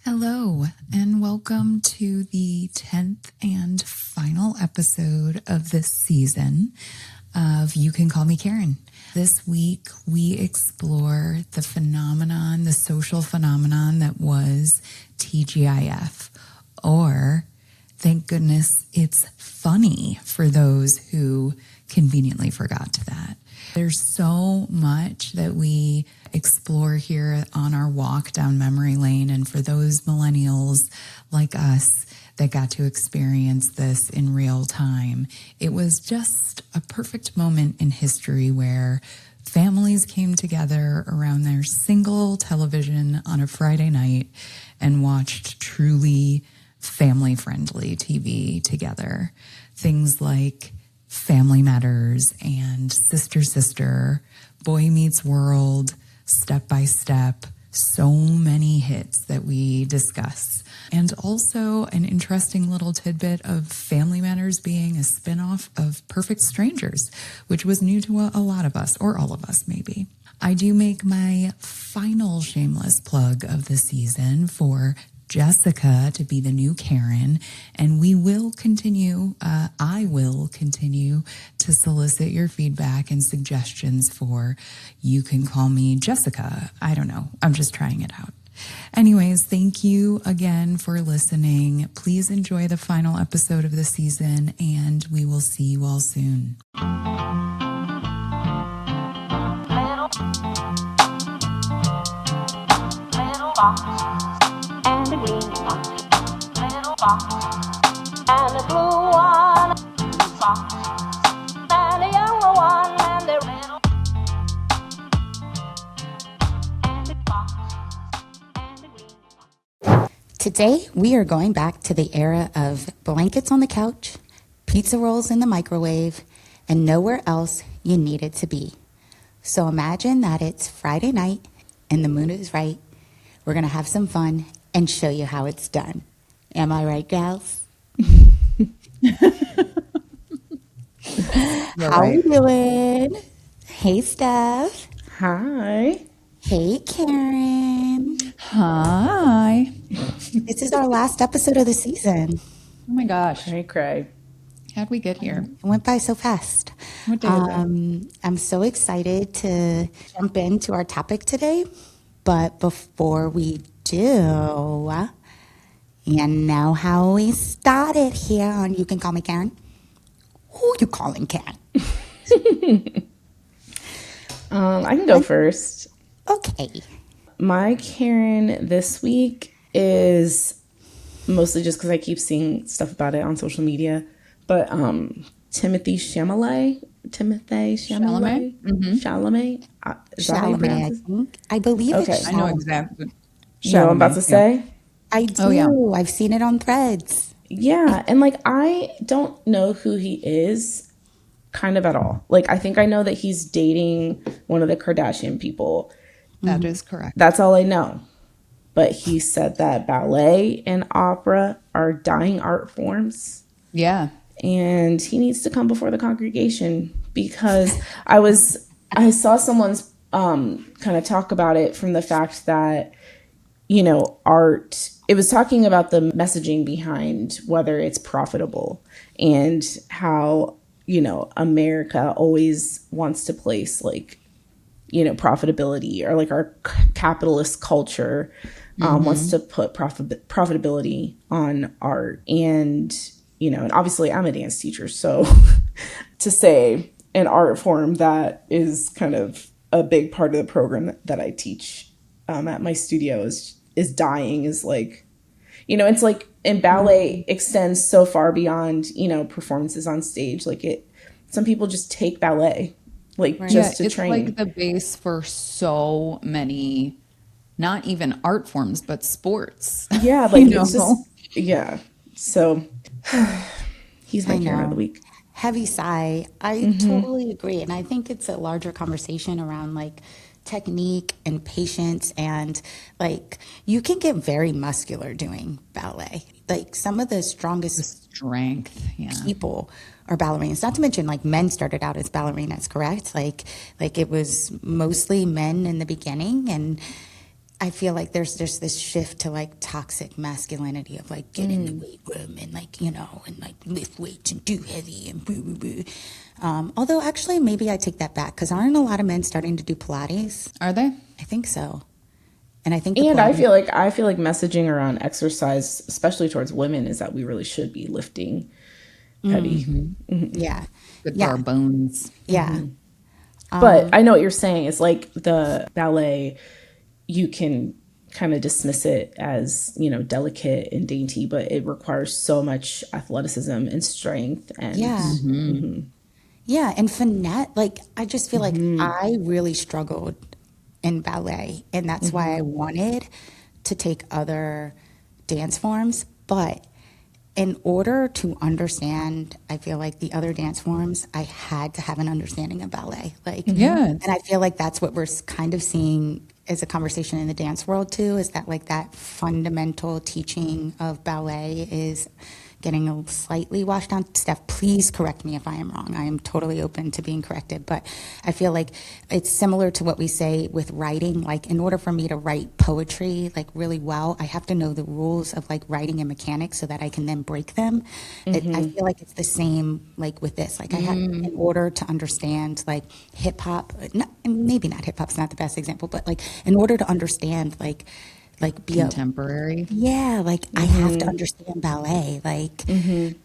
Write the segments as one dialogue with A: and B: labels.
A: Hello, and welcome to the 10th and final episode of this season of You Can Call Me Karen. This week, we explore the social phenomenon that was TGIF, or thank goodness it's funny for those who conveniently forgot that. There's so much that we explore here on our walk down memory lane. And for those millennials like us that got to experience this in real time, it was just a perfect moment in history where families came together around their single television on a Friday night and watched truly family-friendly TV together. Things like Family Matters and Sister, Boy Meets World, Step by Step, so many hits that we discuss. And also an interesting little tidbit of Family Matters being a spinoff of Perfect Strangers, which was new to a lot of us, or all of us maybe. I do make my final shameless plug of the season for Jessica to be the new Karen, and I will continue to solicit your feedback and suggestions for You Can Call Me Jessica. I don't know. I'm just trying it out. Anyways, thank you again for listening. Please enjoy the final episode of the season, and we will see you all soon. Little box. And a green one, little box, and a blue one, box, and a yellow one, and a little, and a box, and a green one. Today, we are going back to the era of blankets on the couch, pizza rolls in the microwave, and nowhere else you needed to be. So imagine that it's Friday night, and the moon is right. We're going to have some fun and show you how it's done. Am I right, gals? How are you doing? Hey, Steph.
B: Hi.
A: Hey, Karen.
C: Hi.
A: This is our last episode of the season.
C: Oh my gosh.
B: Hey, Craig.
C: How'd we get here?
A: It went by so fast.
C: What day is it?
A: I'm so excited to jump into our topic today. But before we do, you know how we started here on You Can Call Me Karen? Who you calling Karen?
B: I can go first.
A: Okay.
B: My Karen this week is mostly just because I keep seeing stuff about it on social media. But Chalamet?
C: Mm-hmm.
B: Chalamet? Is that how you pronounce it?
A: I think. I believe
B: Okay.
A: it's
C: I know
A: Chalamet.
C: exactly.
B: You know what I'm about to say?
A: I do.
C: Oh, yeah.
A: I've seen it on Threads.
B: Yeah. And I don't know who he is kind of at all. I think I know that he's dating one of the Kardashian people.
C: That is correct.
B: That's all I know. But he said that ballet and opera are dying art forms.
C: Yeah.
B: And he needs to come before the congregation, because I saw someone's kind of talk about it from the fact that, art, it was talking about the messaging behind whether it's profitable, and how, America always wants to place profitability, or our capitalist culture wants to put profitability on art. And and obviously I'm a dance teacher, so to say an art form that is kind of a big part of the program that I teach at my studio is dying is it's and ballet extends so far beyond, performances on stage. Some people just take ballet just to train.
C: It's the base for so many, not even art forms, but sports.
B: Yeah, it's just, yeah. So he's my Karen of the week.
A: Heavy sigh. I totally agree. And I think it's a larger conversation around technique and patience, and you can get very muscular doing ballet. Some of the strongest people are ballerinas. Not to mention men started out as ballerinas, correct? It was mostly men in the beginning, and
D: I feel like there's just this shift to like toxic masculinity of like get in the weight room and like, you know, and like lift weights and do heavy and boo, boo, boo. Although actually maybe I take that back, because aren't a lot of men starting to do Pilates?
C: Are they?
D: I think so. And I think
B: I feel like messaging around exercise, especially towards women, is that we really should be lifting heavy.
D: Yeah.
C: Good for our bones.
D: Yeah.
B: But I know what you're saying. It's like the ballet, you can kind of dismiss it as, you know, delicate and dainty, but it requires so much athleticism and strength. And
D: Yeah. And finesse, like, I just feel like I really struggled in ballet. And that's why I wanted to take other dance forms. But in order to understand, I feel like the other dance forms, I had to have an understanding of ballet. Like, and I feel like that's what we're kind of seeing as a conversation in the dance world too, is that like that fundamental teaching of ballet is getting a slightly washed down. Steph, please correct me if I am wrong. I am totally open to being corrected, but I feel like it's similar to what we say with writing. Like, in order for me to write poetry like really well, I have to know the rules of like writing and mechanics so that I can then break them. I feel like it's the same like with this. Like, I have, in order to understand like hip hop, maybe not hip hop's not the best example, but like in order to understand like be
C: Contemporary.
D: like I have to understand ballet, like, and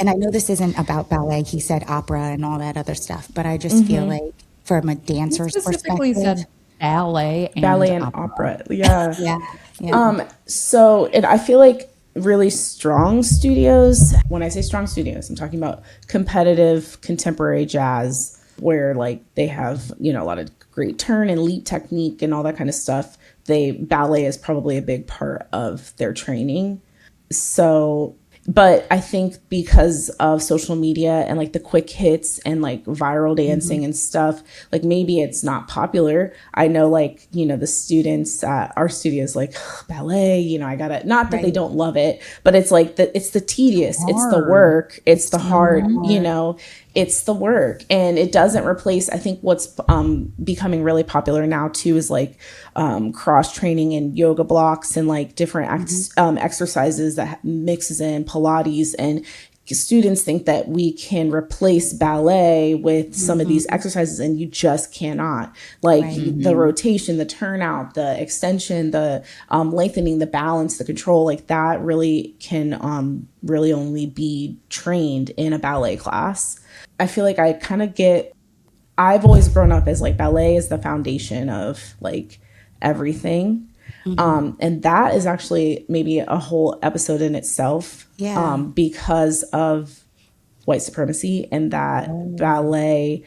D: I know this isn't about ballet. He said opera and all that other stuff, but I just feel like from a dancer's
C: Specifically
D: perspective,
C: said ballet and
B: opera. Yeah.
D: yeah.
B: So, and I feel like really strong studios, when I say strong studios, I'm talking about competitive contemporary jazz, where like they have, you know, a lot of great turn and leap technique and all that kind of stuff. Ballet is probably a big part of their training. So, but I think because of social media and like the quick hits and like viral dancing and stuff, like maybe it's not popular. I know, like, you know, the students at our studios, like, ballet, you know, I gotta, not that they don't love it, but it's like it's the tedious, it's the work, it's the hard, you know, it's the work. And it doesn't replace, I think what's becoming really popular now too is like cross training and yoga blocks and like different exercises that mixes in Pilates, and students think that we can replace ballet with some of these exercises, and you just cannot. Like the rotation, the turnout, the extension, the lengthening, the balance, the control, like that really can really only be trained in a ballet class. I feel like I've always grown up as like ballet is the foundation of like everything. And that is actually maybe a whole episode in itself, because of white supremacy, and that ballet,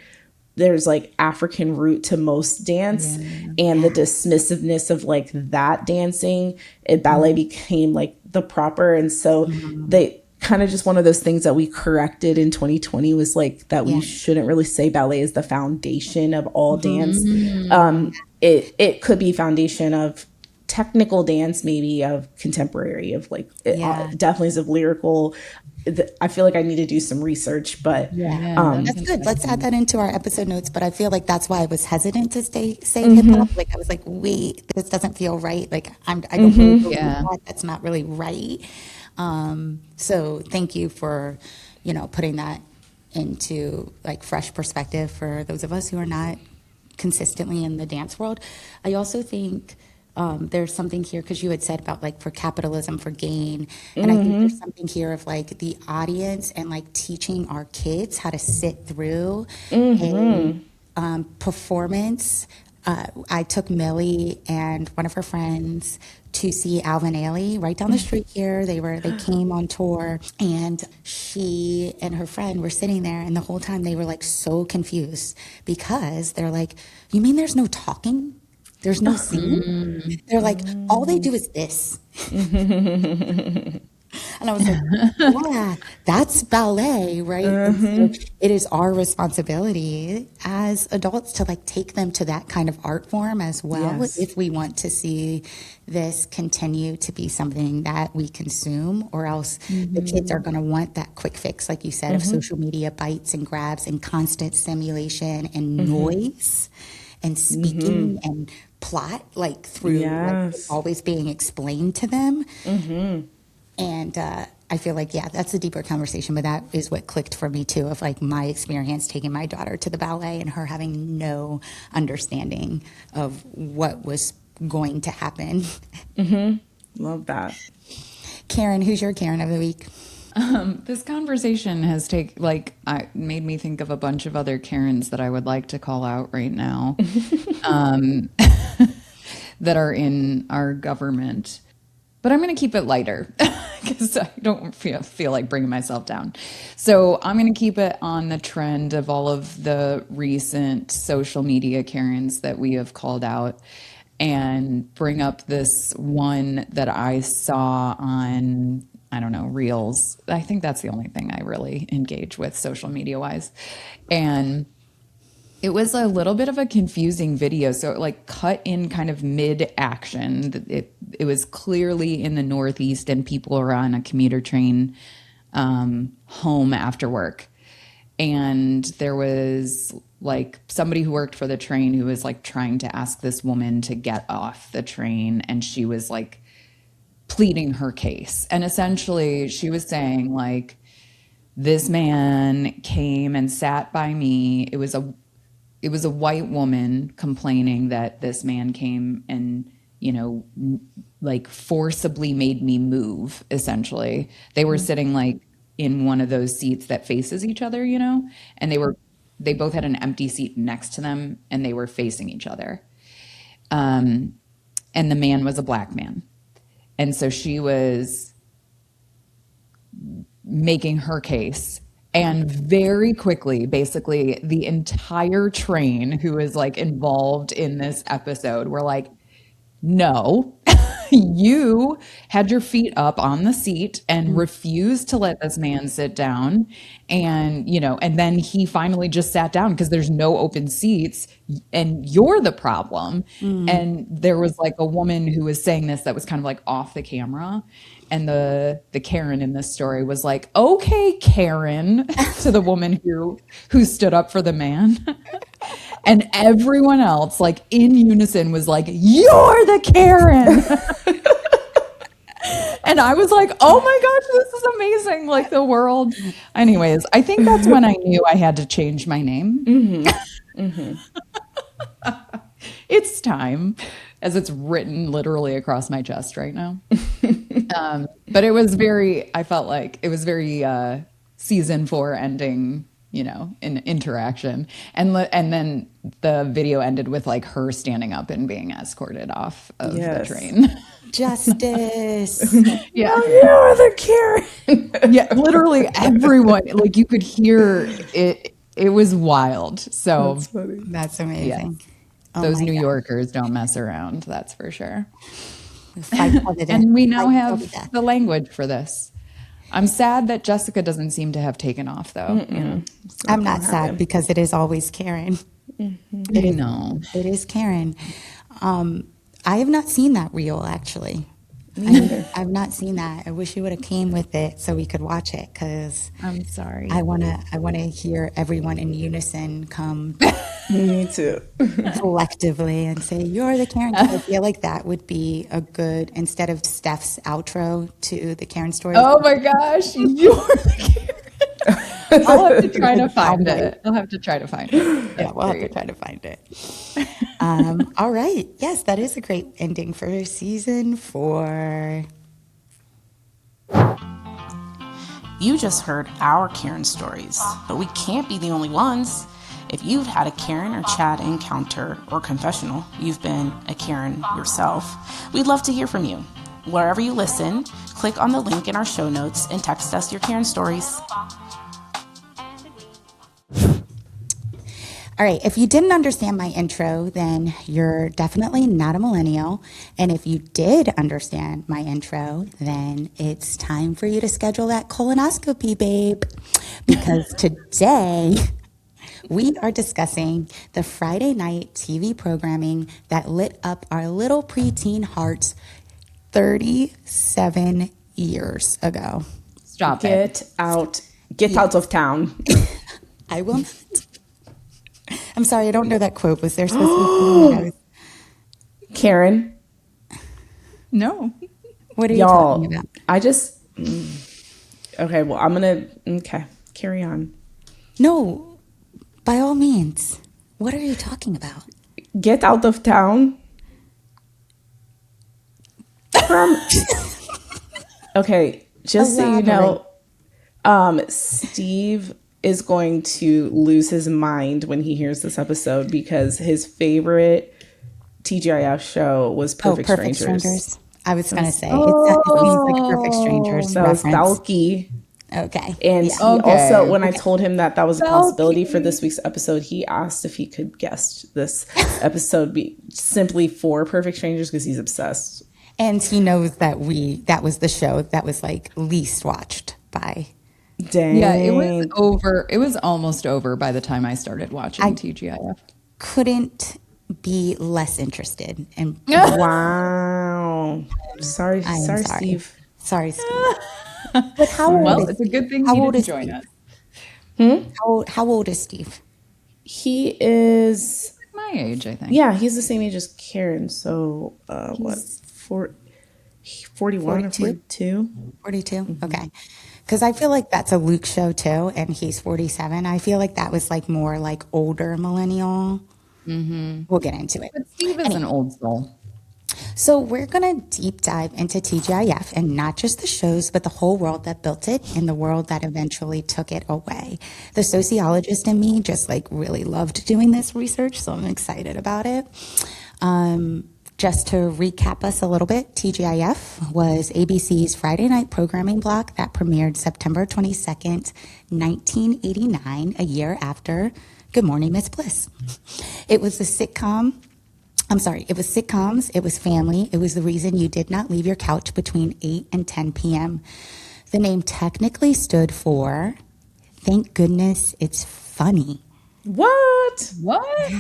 B: there's like African root to most dance, and the dismissiveness of like that dancing, ballet became like the proper. And so they kind of just one of those things that we corrected in 2020 was like that we shouldn't really say ballet is the foundation of all dance. It could be foundation of technical dance, maybe of contemporary, of like definitely is of lyrical. I feel like I need to do some research, but
D: That's good. Let's add that into our episode notes. But I feel like that's why I was hesitant to say hip hop. Like, I was like, wait, this doesn't feel right. Like, I don't really believe that. That's not really right. So thank you for, you know, putting that into like fresh perspective for those of us who are not consistently in the dance world. I also think there's something here, because you had said about like for capitalism, for gain. And I think there's something here of like the audience and like teaching our kids how to sit through a performance. I took Millie and one of her friends to see Alvin Ailey right down the street here. They came on tour, and she and her friend were sitting there, and the whole time they were like so confused, because they're like, "You mean there's no talking? There's no singing?" They're like, "All they do is this." And I was like, yeah, that's ballet, right? And so it is our responsibility as adults to like take them to that kind of art form as well, if we want to see this continue to be something that we consume, or else the kids are going to want that quick fix, like you said, of social media bites and grabs and constant stimulation and noise. and speaking and plot, like through like, it's always being explained to them. And I feel like, yeah, that's a deeper conversation, but that is what clicked for me too, of like my experience taking my daughter to the ballet and her having no understanding of what was going to happen.
B: Love that.
D: Karen, who's your Karen of the week?
C: This conversation has made me think of a bunch of other Karens that I would like to call out right now, that are in our government. But I'm going to keep it lighter because I don't feel like bringing myself down. So I'm going to keep it on the trend of all of the recent social media Karens that we have called out, and bring up this one that I saw on, I don't know, Reels. I think that's the only thing I really engage with social media wise. And it was a little bit of a confusing video. So it like cut in kind of mid action. It was clearly in the Northeast and people were on a commuter train home after work. And there was like somebody who worked for the train who was like trying to ask this woman to get off the train. And she was like pleading her case. And essentially she was saying like, this man came and sat by me. It was a white woman complaining that this man came and, you know, like forcibly made me move, essentially. They were sitting like in one of those seats that faces each other, you know, and they both had an empty seat next to them and they were facing each other. And the man was a black man. And so she was making her case. And very quickly, basically, the entire train who is like involved in this episode were like, no, you had your feet up on the seat and refused to let this man sit down. And, you know, and then he finally just sat down because there's no open seats and you're the problem. And there was like a woman who was saying this that was kind of like off the camera. And the Karen in this story was like, okay, Karen, to the woman who stood up for the man. And everyone else, like in unison, was like, you're the Karen. And I was like, oh my gosh, this is amazing. Like the world. Anyways, I think that's when I knew I had to change my name. It's time, as it's written literally across my chest right now. But it was I felt like it was very season 4 ending, you know, in interaction. And then the video ended with like her standing up and being escorted off of the train.
D: Justice.
C: Yeah.
B: Oh, you're the Karen.
C: Yeah, literally everyone, like you could hear it. It was wild. So
B: That's funny.
D: That's amazing. Oh
C: those
D: my
C: New
D: God.
C: Yorkers don't mess around. That's for sure.
D: And
C: we now have the language for this. I'm sad that Jessica doesn't seem to have taken off, though. You know?
D: I'm not sad because it is always Karen. It is,
C: No.
D: it is Karen. I have not seen that reel, actually. I've not seen that. I wish you would have came with it so we could watch it, because
C: I'm sorry.
D: I wanna hear everyone in unison come
B: Me too.
D: collectively and say, you're the Karen. 'Cause I feel like that would be a good, instead of Steph's outro to the Karen story.
C: Oh my gosh, you're the Karen. I'll have to try to find it.
D: Yeah, we'll have to try to find it. All right. Yes, that is a great ending for season 4.
E: You just heard our Karen stories, but we can't be the only ones. If you've had a Karen or Chad encounter or confessional, you've been a Karen yourself, we'd love to hear from you. Wherever you listen, click on the link in our show notes and text us your Karen stories.
D: All right. If you didn't understand my intro, then you're definitely not a millennial. And if you did understand my intro, then it's time for you to schedule that colonoscopy, babe. Because today we are discussing the Friday night TV programming that lit up our little preteen hearts 37 years ago.
C: Stop it.
B: Get out of town.
D: I will not. I'm sorry, I don't know that quote. Was there supposed to be something?
B: Karen,
C: No.
D: What are you
B: y'all,
D: talking about?
B: I just okay. Well, okay. Carry on.
D: No, by all means. What are you talking about?
B: Get out of town. Okay, just so you know, Steve is going to lose his mind when he hears this episode because his favorite TGIF show was Perfect Strangers.
D: I was going to say, it seems like a Perfect Strangers
B: That was
D: reference.
B: Balky.
D: Okay.
B: And
D: yeah.
B: he also, when I told him that was a
C: Balky.
B: possibility for this week's episode, he asked if he could guess this episode simply for Perfect Strangers because he's obsessed.
D: And he knows that that was the show that was like least watched by.
B: Dang.
C: Yeah, it was over. It was almost over by the time I started watching TGIF.
D: Couldn't be less interested. And
B: Wow. Sorry, Steve.
D: Sorry, Steve. But how old
C: Well,
D: is
C: it's a good thing
D: how
C: you
D: old
C: didn't
D: is
C: join
D: Steve?
C: us.
D: How old is Steve?
B: He is,
C: My age, I think.
B: yeah, he's the same age as Karen. So, 41 or 42?
D: 42? Okay. Because I feel like that's a Luke show too, and he's 47. I feel like that was like more like older millennial. Mm-hmm. We'll get into it.
C: But Steve is an old soul.
D: So we're going to deep dive into TGIF and not just the shows, but the whole world that built it and the world that eventually took it away. The sociologist in me just like really loved doing this research, so I'm excited about it. Just to recap us a little bit, TGIF was ABC's Friday night programming block that premiered September 22nd, 1989, a year after Good Morning, Miss Bliss. It was a sitcom. It was sitcoms, it was family, it was the reason you did not leave your couch between 8 and 10 p.m. The name technically stood for, thank goodness it's funny.
B: What?
C: What?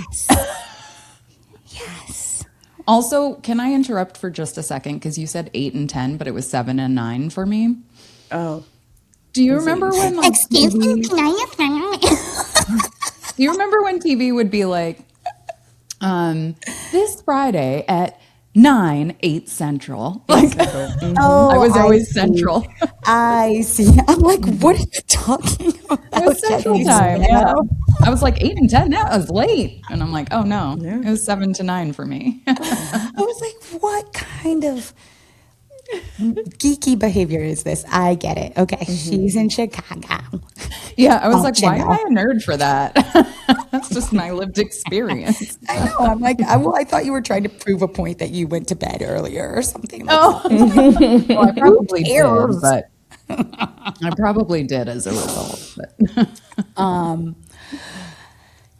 D: Yes.
C: Also, can I interrupt for just a second? Because you said 8 and 10, but it was 7 and 9 for me.
B: Oh.
C: Do you remember when, like,
D: Excuse me,
C: TV,
D: can I
C: do you remember when TV would be like, this Friday at 9/8 Central? Like,
D: Oh,
C: I was always
D: see.
C: Central.
D: I see. I'm like, what are you talking about?
C: It was Central time. Yeah. I was like 8 and 10. That was late. And I'm like, oh no, it was 7 to 9 for me.
D: I was like, what kind of geeky behavior is this? I get it. Okay, she's in Chicago.
C: Yeah, I was like,
D: you
C: why
D: know.
C: am I a nerd for that? That's just my lived experience.
D: I know. I'm like, I thought you were trying to prove a point that you went to bed earlier or something. Like
C: Oh, well, I probably did,
D: cares?
C: but I probably did as a result. But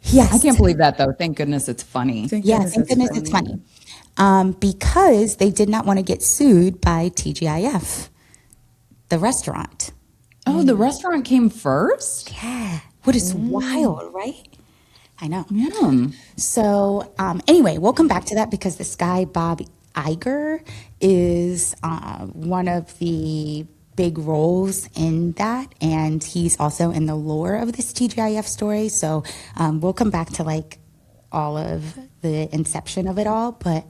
D: Yes.
C: I can't believe that though. Thank goodness it's funny.
D: Thank goodness it's funny. Because they did not want to get sued by TGIF, the restaurant.
C: Oh, the restaurant came first?
D: Yeah. What is wild, right? I know.
C: Yeah.
D: So anyway, we'll come back to that because this guy, Bob Iger, is one of the big roles in that. And he's also in the lore of this TGIF story. So we'll come back to like all of the inception of it all. But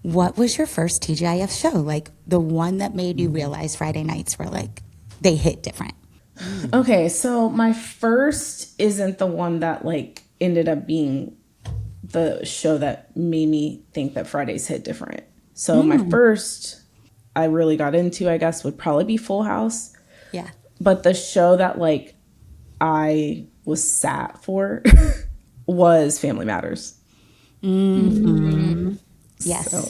D: what was your first TGIF show? Like the one that made you realize Friday nights were like, they hit different.
B: Okay, so my first isn't the one that like ended up being the show that made me think that Fridays hit different. So my first I really got into, I guess, would probably be Full House.
D: Yeah.
B: But the show that like I was sat for was Family Matters.
D: Mm-hmm. Yes.
B: So.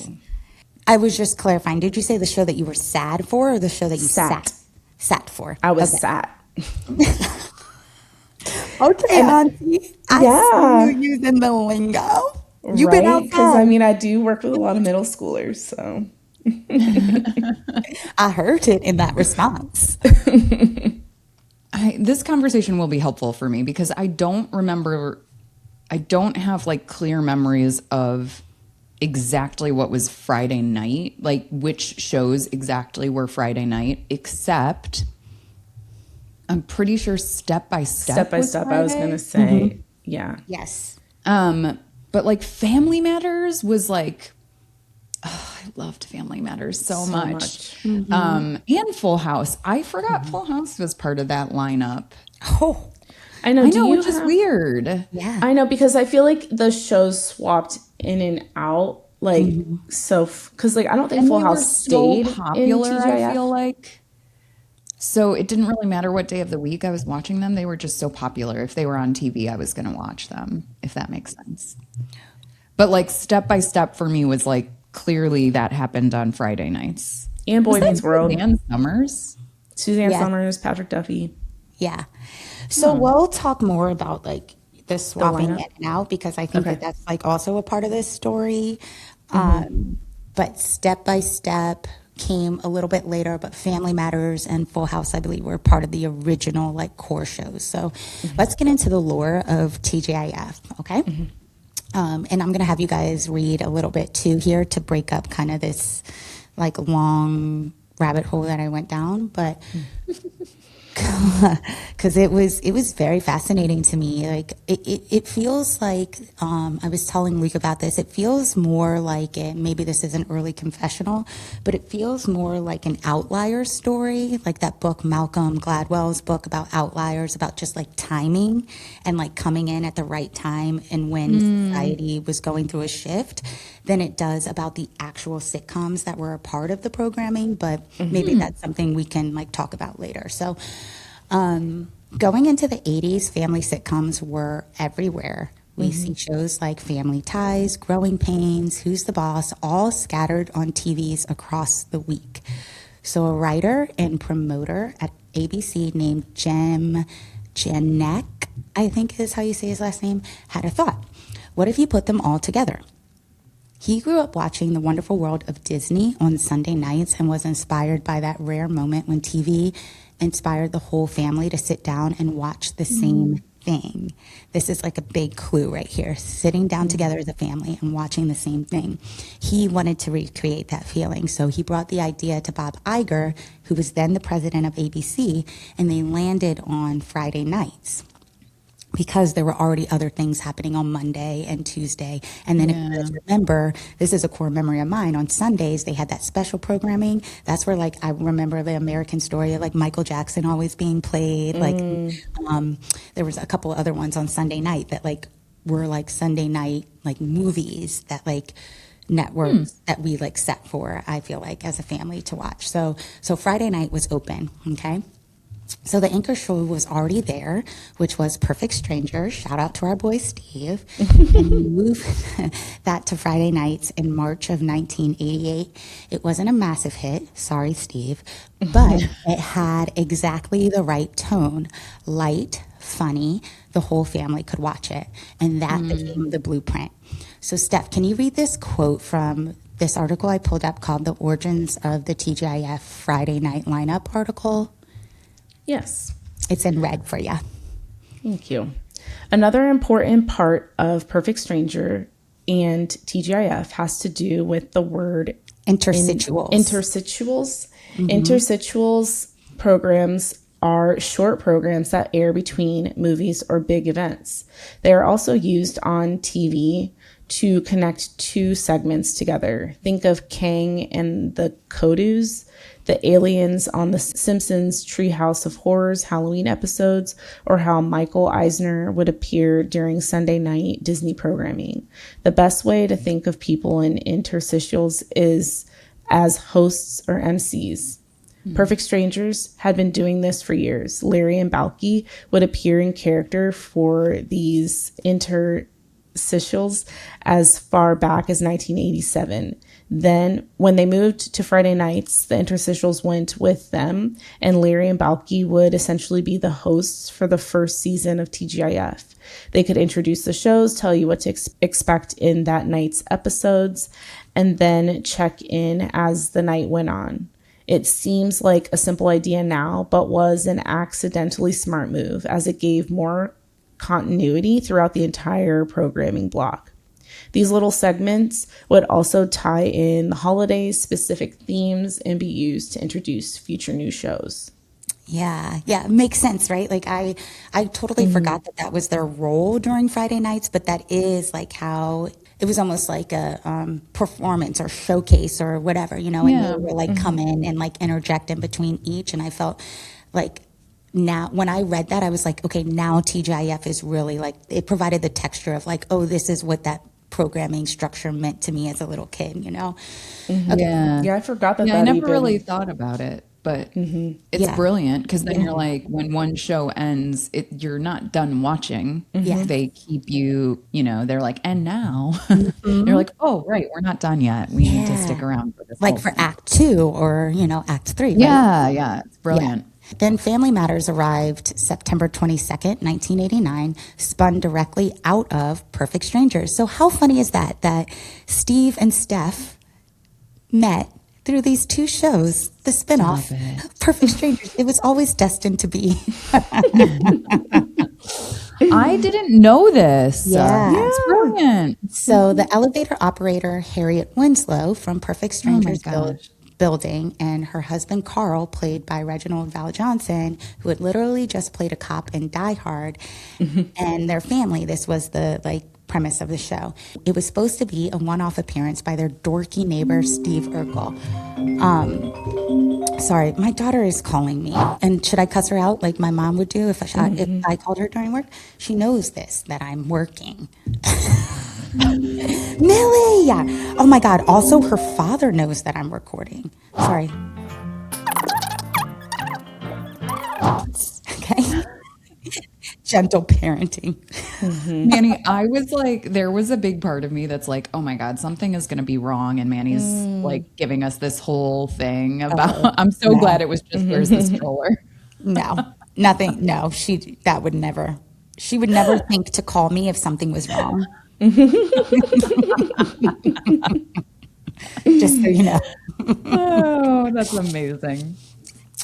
D: I was just clarifying. Did you say the show that you were sad for or the show that you sat for?
B: I was sat.
D: Okay, Auntie. I see you using the lingo. You've been outside.
B: Because I mean, I do work with a lot of middle schoolers, so.
D: I heard it in that response.
C: This conversation will be helpful for me because I don't have like clear memories of exactly what was Friday night, like which shows exactly were Friday night, except I'm pretty sure Step by Step.
B: Step by Step, I was going to say. Yeah.
D: Yes.
C: But like Family Matters was like, oh, I loved Family Matters so much. And Full House. I forgot Full House was part of that lineup.
D: Oh,
B: I know.
C: Which is weird.
D: yeah.
B: I know, because I feel like the shows swapped in and out. Like, so, because like, I don't think
C: And
B: Full
C: they were
B: House
C: so
B: stayed
C: popular,
B: in TGIF.
C: I feel like. So it didn't really matter what day of the week I was watching them. They were just so popular. If they were on TV, I was going to watch them, if that makes sense. But like Step by Step for me was like clearly that happened on Friday nights.
B: And Boy Meets World.
C: Suzanne Summers.
B: Suzanne Summers, Patrick Duffy.
D: Yeah. So we'll talk more about like the swapping in
B: lineup?
D: and out, because I think that that's like also a part of this story. But Step by Step came a little bit later, but Family Matters and Full House, I believe, were part of the original like core shows. So let's get into the lore of TGIF, okay? And I'm going to have you guys read a little bit too here to break up kind of this like long rabbit hole that I went down, but because it was very fascinating to me. Like it feels like I was telling Rick about this. It feels more like maybe this is an early confessional, but it feels more like an outlier story, like that book Malcolm Gladwell's book about outliers, about just like timing and like coming in at the right time and when society was going through a shift, than it does about the actual sitcoms that were a part of the programming. But maybe that's something we can like talk about later. So going into the 80s, family sitcoms were everywhere. We see shows like Family Ties, Growing Pains, Who's the Boss, all scattered on TVs across the week. So a writer and promoter at ABC named Jem Janek, I think is how you say his last name, had a thought. What if you put them all together? He grew up watching The Wonderful World of Disney on Sunday nights and was inspired by that rare moment when TV inspired the whole family to sit down and watch the same thing. This is like a big clue right here, sitting down together as a family and watching the same thing. He wanted to recreate that feeling, so he brought the idea to Bob Iger, who was then the president of ABC, and they landed on Friday nights, because there were already other things happening on Monday and Tuesday. And then if you guys remember, this is a core memory of mine, on Sundays they had that special programming. That's where like I remember the American Story of like Michael Jackson always being played. Like there was a couple of other ones on Sunday night that like were like Sunday night like movies that like networks that we like set for, I feel like, as a family to watch. So Friday night was open, okay? So the anchor show was already there, which was Perfect Strangers. Shout out to our boy Steve. And we moved that to Friday nights in March of 1988. It wasn't a massive hit, sorry Steve, but it had exactly the right tone. Light, funny, the whole family could watch it. And that became the blueprint. So Steph, can you read this quote from this article I pulled up called The Origins of the TGIF Friday Night Lineup article?
B: Yes.
D: It's in red for you.
B: Thank you. Another important part of Perfect Stranger and TGIF has to do with the word
D: interstitials.
B: Interstitials programs are short programs that air between movies or big events. They are also used on TV to connect two segments together. Think of Kang and the Kodus, the aliens on The Simpsons Treehouse of Horrors Halloween episodes, or how Michael Eisner would appear during Sunday night Disney programming. The best way to think of people in interstitials is as hosts or MCs. Perfect Strangers had been doing this for years. Larry and Balky would appear in character for these interstitials as far back as 1987. Then, when they moved to Friday nights, the interstitials went with them, and Larry and Balky would essentially be the hosts for the first season of TGIF. They could introduce the shows, tell you what to expect in that night's episodes, and then check in as the night went on. It seems like a simple idea now, but was an accidentally smart move, as it gave more continuity throughout the entire programming block. These little segments would also tie in the holidays, specific themes, and be used to introduce future new shows.
D: Yeah, yeah, it makes sense, right? Like I totally forgot that that was their role during Friday nights, but that is like how it was almost like a performance or showcase or whatever, you know, and they
C: Yeah.
D: were like come in and like interject in between each, and I felt like now when I read that, I was like, okay, now TGIF is really like it provided the texture of like, oh, this is what that programming structure meant to me as a little kid, you know? Okay,
C: Yeah.
B: Yeah, I forgot that
C: Yeah, I
B: that
C: never really
B: even.
C: thought about it, but it's
D: yeah,
C: brilliant because then you're like, when one show ends, you're not done watching.
D: yeah.
C: They keep you, they're like, and now you're like, oh, right, we're not done yet. We need to stick
D: Yeah.
C: around for this
D: Like
C: whole
D: for
C: thing.
D: Act Two or, you know, Act Three, right?
C: Yeah, yeah, it's
D: Yeah.
C: brilliant.
D: Then Family Matters arrived September 22nd, 1989, spun directly out of Perfect Strangers. So how funny is that, that Steve and Steph met through these two shows, the spinoff,
C: Stop it.
D: Perfect Strangers. It was always destined to be.
C: I didn't know this.
D: Yeah.
C: It's brilliant.
D: So the elevator operator, Harriet Winslow from Perfect
C: Oh my
D: Strangers
C: gosh.
D: building, and her husband, Carl, played by Reginald Val Johnson, who had literally just played a cop in Die Hard, and their family. This was the like premise of the show. It was supposed to be a one-off appearance by their dorky neighbor, Steve Urkel. Sorry, my daughter is calling me. And should I cuss her out like my mom would do if I called her during work? She knows this, that I'm working. Millie! Yeah. Oh my God. Also, her father knows that I'm recording. Sorry. Okay. Gentle parenting.
C: Manny, I was like, there was a big part of me that's like, oh my God, something is going to be wrong. And Manny's like giving us this whole thing about, I'm so glad it was just, where's the stroller?
D: No, nothing. No, that would never, she would never think to call me if something was wrong. Just so you know.
C: Oh, that's amazing.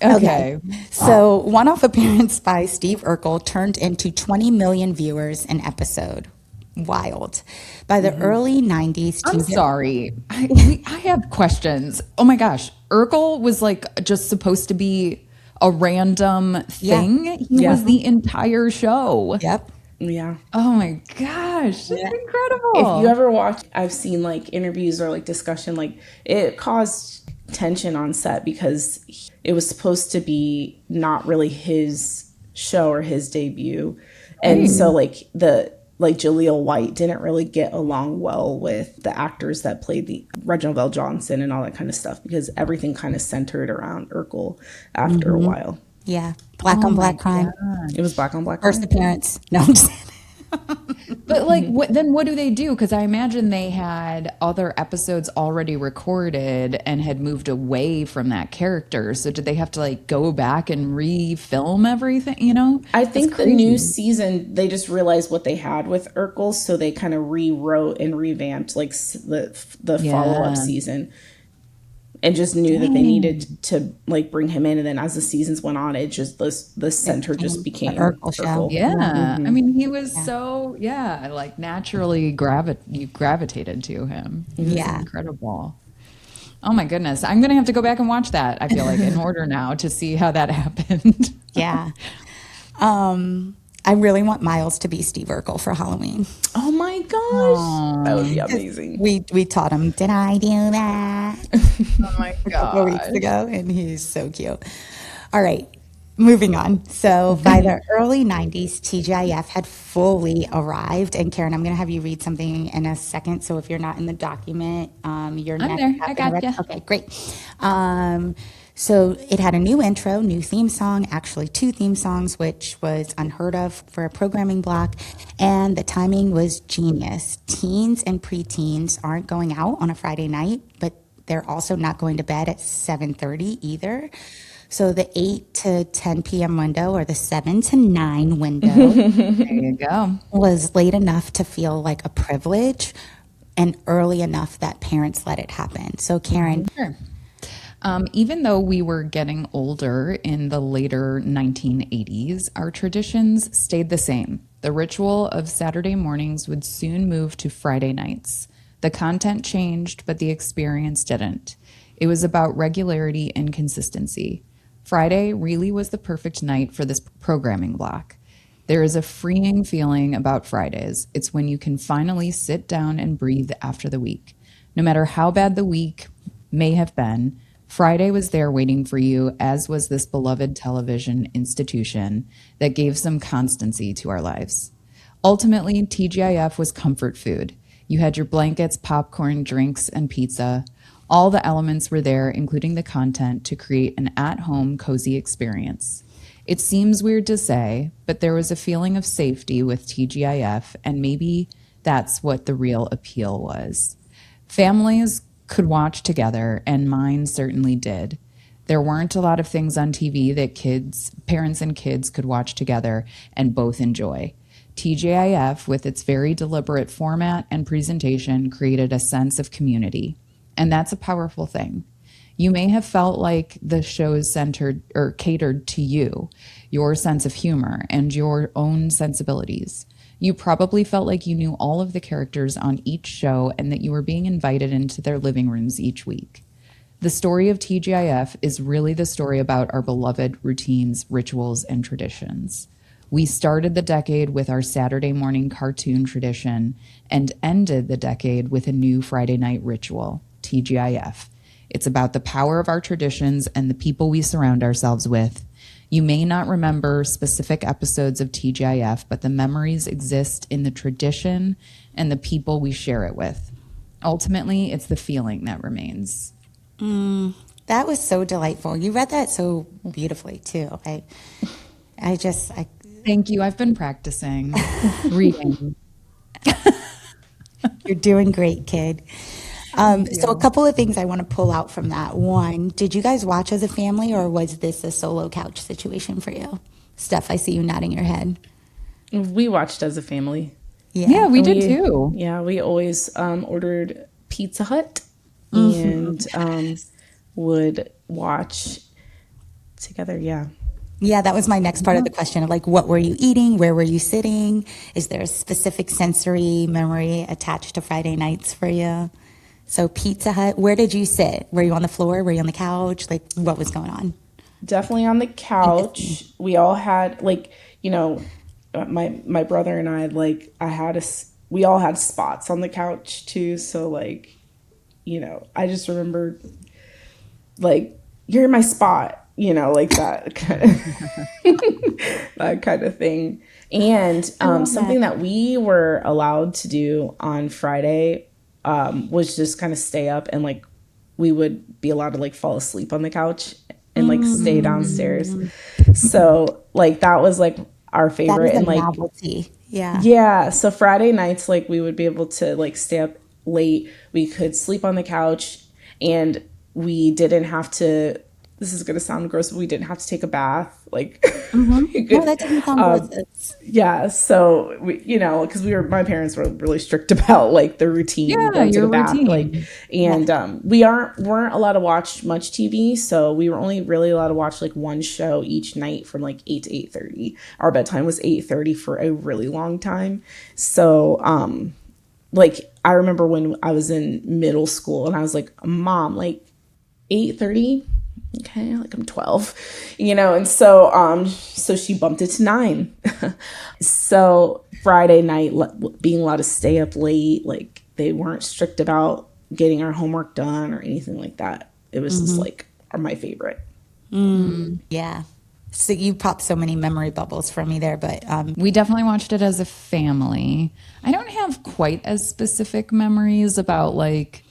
C: Okay.
D: So, one-off appearance by Steve Urkel turned into 20 million viewers an episode. Wild. By the early 90s,
C: I'm sorry. I have questions. Oh my gosh. Urkel was like just supposed to be a random thing. He was the entire show.
D: Yep.
B: Yeah.
C: Oh my gosh. That's incredible.
B: If you ever watch, I've seen like interviews or like discussion, like it caused tension on set because it was supposed to be not really his show or his debut. And so like Jaleel White didn't really get along well with the actors that played the Reginald Val Johnson and all that kind of stuff because everything kind of centered around Urkel after a while.
D: Yeah. Black on black crime.
B: It was black on black.
D: First appearance. No, I'm just kidding.
C: But like, what do they do? Because I imagine they had other episodes already recorded and had moved away from that character. So did they have to like go back and refilm everything?
B: I think the new season, they just realized what they had with Urkel, so they kind of rewrote and revamped like the follow-up season. And just knew that they needed to like bring him in, and then as the seasons went on, it just the center just became
D: Urkel show.
B: Urkel.
C: Yeah. I mean, he was like naturally you gravitated to him. He was incredible. Oh my goodness. I'm going to have to go back and watch that, I feel like, in order now to see how that happened.
D: Yeah. I really want Miles to be Steve Urkel for Halloween.
B: Oh my gosh, that would be amazing.
D: We taught him, did I do that?
C: Oh my
D: A couple
C: god.
D: weeks ago, and he's so cute. All right, moving on. So by the early 90s, TGIF had fully arrived. And Karen, I'm going to have you read something in a second. So if you're not in the document, you're
C: I'm
D: next.
C: there. I got ya.
D: Okay, great. So it had a new intro, new theme song, actually 2 theme songs, which was unheard of for a programming block. And the timing was genius. Teens and preteens aren't going out on a Friday night, but they're also not going to bed at 7:30 either. So the 8 to 10 p.m. window or the 7 to 9 window
C: There you go.
D: was late enough to feel like a privilege and early enough that parents let it happen. So Karen,
C: Sure. Even though we were getting older in the later 1980s, our traditions stayed the same. The ritual of Saturday mornings would soon move to Friday nights. The content changed, but the experience didn't. It was about regularity and consistency. Friday really was the perfect night for this programming block. There is a freeing feeling about Fridays. It's when you can finally sit down and breathe after the week. No matter how bad the week may have been, Friday was there waiting for you, as was this beloved television institution that gave some constancy to our lives. Ultimately, TGIF was comfort food. You had your blankets, popcorn, drinks, and pizza. All the elements were there, including the content, to create an at-home, cozy experience. It seems weird to say, but there was a feeling of safety with TGIF, and maybe that's what the real appeal was. Families could watch together, and mine certainly did. There weren't a lot of things on TV that parents and kids could watch together and both enjoy. TGIF, with its very deliberate format and presentation, created a sense of community. And that's a powerful thing. You may have felt like the shows centered or catered to you, your sense of humor, and your own sensibilities. You probably felt like you knew all of the characters on each show and that you were being invited into their living rooms each week. The story of TGIF is really the story about our beloved routines, rituals, and traditions. We started the decade with our Saturday morning cartoon tradition and ended the decade with a new Friday night ritual, TGIF. It's about the power of our traditions and the people we surround ourselves with. You may not remember specific episodes of TGIF, but the memories exist in the tradition and the people we share it with. Ultimately, it's the feeling that remains.
D: That was so delightful. You read that so beautifully, too. I
C: Thank you. I've been practicing reading.
D: You're doing great, kid. So a couple of things I want to pull out from that. One, did you guys watch as a family, or was this a solo couch situation for you? Steph, I see you nodding your head.
B: We watched as a family.
C: Yeah, we did too.
B: Yeah, we always ordered Pizza Hut and would watch together. Yeah.
D: Yeah, that was my next part of the question. Like, what were you eating? Where were you sitting? Is there a specific sensory memory attached to Friday nights for you? So Pizza Hut, where did you sit? Were you on the floor? Were you on the couch? Like, what was going on?
B: Definitely on the couch. We all had, like, you know, my brother and I, like, we all had spots on the couch too. So, like, you know, I just remember, like, you're in my spot, you know, like that kind of, that kind of thing. And something that we were allowed to do on Friday was just kind of stay up, and like we would be allowed to like fall asleep on the couch and like stay downstairs. So like that was like our favorite.
D: That is
B: and like
D: novelty.
B: Yeah. So Friday nights, like we would be able to like stay up late. We could sleep on the couch, and we didn't have to. This is gonna sound gross, but we didn't have to take a bath. Like,
D: No, that doesn't sound gross.
B: Yeah. So we, you know, because my parents were really strict about like the routine.
C: Yeah, your routine.
B: Like, and we weren't allowed to watch much TV, so we were only really allowed to watch like one show each night from like 8 to 8:30. Our bedtime was 8:30 for a really long time. So, like I remember when I was in middle school, and I was like, Mom, like 8:30. Okay, like I'm 12, you know, and so so she bumped it to 9. So Friday night, being allowed to stay up late, like they weren't strict about getting our homework done or anything like that. It was just like my favorite.
D: Yeah. So you popped so many memory bubbles for me there, but
C: We definitely watched it as a family. I don't have quite as specific memories about like,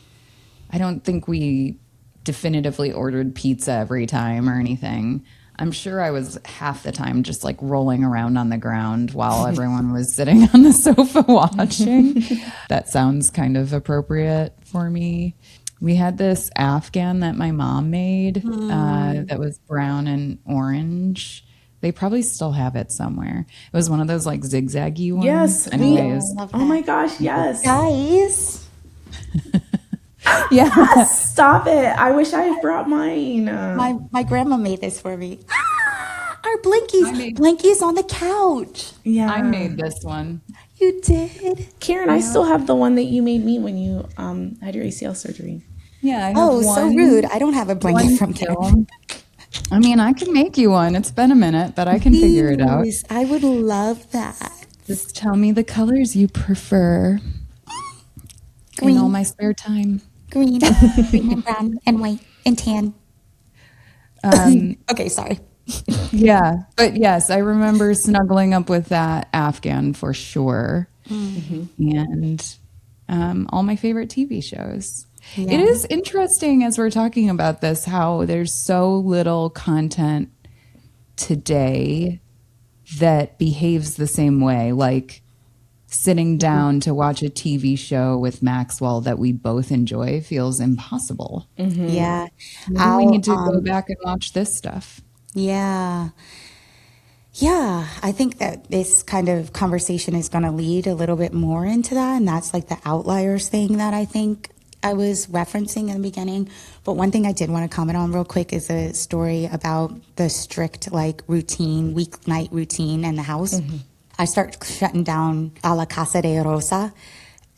C: I don't think we definitively ordered pizza every time or anything. I'm sure I was half the time just like rolling around on the ground while everyone was sitting on the sofa watching. That sounds kind of appropriate for me. We had this Afghan that my mom made that was brown and orange. They probably still have it somewhere. It was one of those like zigzaggy ones.
B: Yes.
C: Anyways.
B: Oh my gosh. Yes.
D: guys,
C: Yeah.
B: Stop it. I wish I had brought mine.
D: my grandma made this for me. Our Blinkies on the couch.
B: Yeah.
C: I made this one.
D: You did?
B: Karen, I still have the one that you made me when you had your ACL surgery.
C: Yeah. I have
D: Oh, so
C: one-
D: rude. I don't have a blanket
C: one
D: from Karen.
C: film. I mean, I can make you one. It's been a minute, but I can figure it out.
D: Please, I would love that.
C: Just tell me the colors you prefer
D: Green.
C: in all my spare time.
D: Green, green and brown and white and tan. Okay, sorry.
C: Yeah, but yes, I remember snuggling up with that Afghan for sure. And all my favorite TV shows.
D: Yeah.
C: It is interesting as we're talking about this, how there's so little content today that behaves the same way. Like sitting down to watch a TV show with Maxwell that we both enjoy feels impossible.
D: Yeah.
C: Maybe we need to go back and watch this stuff.
D: Yeah. Yeah, I think that this kind of conversation is going to lead a little bit more into that. And that's like the outliers thing that I think I was referencing in the beginning. But one thing I did want to comment on real quick is a story about the strict like routine, weeknight routine in the house. I start shutting down a la Casa de Rosa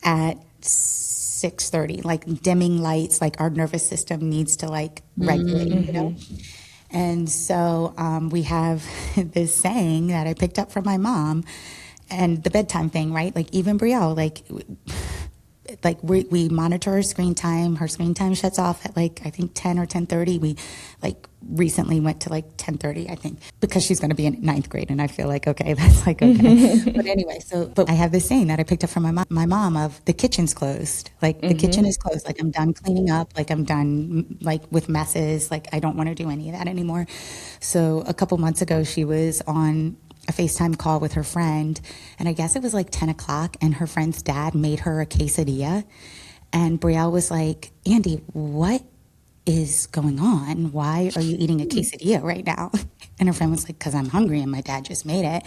D: at 6:30, like dimming lights, like our nervous system needs to like regulate, you know? And so we have this saying that I picked up from my mom, and the bedtime thing, right? Like even Brielle, like we monitor her screen time. Her screen time shuts off at like I think 10 or 10:30. We like recently went to like 10:30, I think, because she's going to be in ninth grade, and I feel like okay, that's like okay. But anyway, but I have this saying that I picked up from my mom of the kitchen's closed. Like the kitchen is closed. Like I'm done cleaning up. Like I'm done like with messes. Like I don't want to do any of that anymore. So a couple months ago, she was on a FaceTime call with her friend, and I guess it was like 10 o'clock, and her friend's dad made her a quesadilla, and Brielle was like, Andy, what is going on? Why are you eating a quesadilla right now? And her friend was like, because I'm hungry and my dad just made it.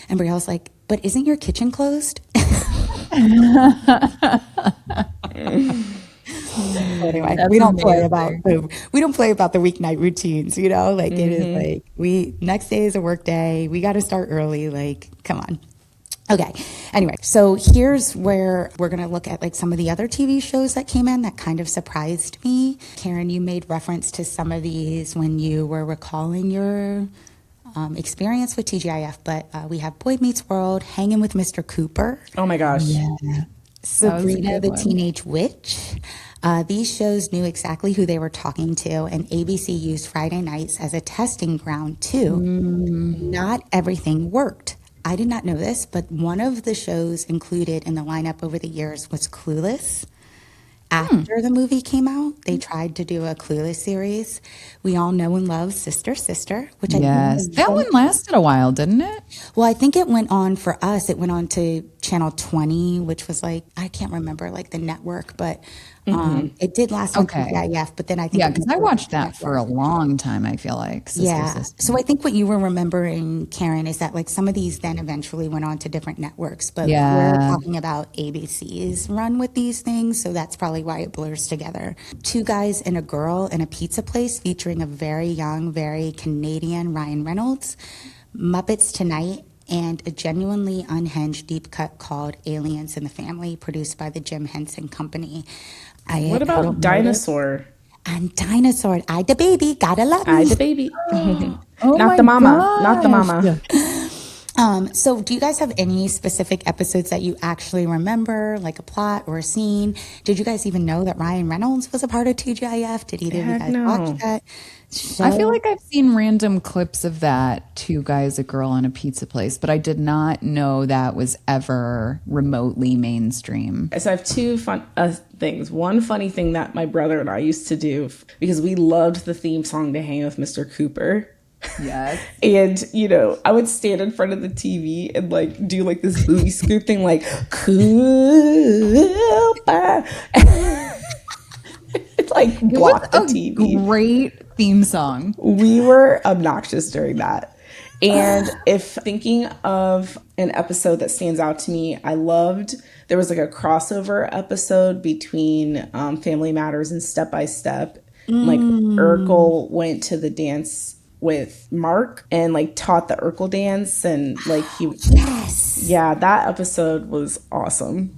D: And Brielle was like, but isn't your kitchen closed? Anyway,
C: That's
D: we don't play
C: amazing.
D: about the weeknight routines, you know, like it is like next day is a work day. We got to start early. Like, come on. Okay. Anyway, so here's where we're going to look at like some of the other TV shows that came in that kind of surprised me. Karen, you made reference to some of these when you were recalling your experience with TGIF, but we have Boy Meets World, Hangin' with Mr. Cooper.
B: Oh my gosh.
D: Sabrina the
C: one.
D: Teenage Witch. These shows knew exactly who they were talking to, and ABC used Friday nights as a testing ground too. Not everything worked. I did not know this, but one of the shows included in the lineup over the years was Clueless. After the movie came out, they tried to do a Clueless series. We all know and love Sister Sister, which I think is
C: that one lasted a while, didn't it?
D: well, I think it went on for us. It went on to Channel 20, which was like, I can't remember like the network, but it did last on
C: Okay.
D: TGIF. But then I think
C: Yeah,
D: it
C: because
D: went
C: I
D: on
C: watched
D: to
C: that
D: network.
C: for a long time, I feel like. Sister.
D: So I think what you were remembering, Karen, is that like some of these then eventually went on to different networks, but we're
C: Yeah.
D: talking about ABC's run with these things, so that's probably why it blurs together. Two guys and a girl in a pizza place featuring a very young, very Canadian Ryan Reynolds, Muppets Tonight, and a genuinely unhinged deep cut called Aliens in the Family, produced by the Jim Henson Company.
B: What about Dinosaur?
D: And Dinosaur, I the baby, gotta love me.
B: I the baby.
C: Oh
B: Not
C: my
B: the mama. Not the
C: gosh.
B: mama.
D: So do you guys have any specific episodes that you actually remember, like a plot or a scene? Did you guys even know that Ryan Reynolds was a part of TGIF? Did either of you
B: Heck
D: guys
B: no.
D: watch that show?
C: I feel like I've seen random clips of that, two guys, a girl in a pizza place, but I did not know that was ever remotely mainstream.
B: So I have two fun things. One funny thing that my brother and I used to do because we loved the theme song to Hang with Mr. Cooper.
C: Yes.
B: And, you know, I would stand in front of the TV and like do like this booty scoop thing like Cooper. It's like block the TV.
C: Great theme song.
B: We were obnoxious during that. And if thinking of an episode that stands out to me, I loved, there was like a crossover episode between Family Matters and Step by Step. Like Urkel went to the dance with Mark and like taught the Urkel dance, and like he
D: Yes.
B: yeah, that episode was awesome.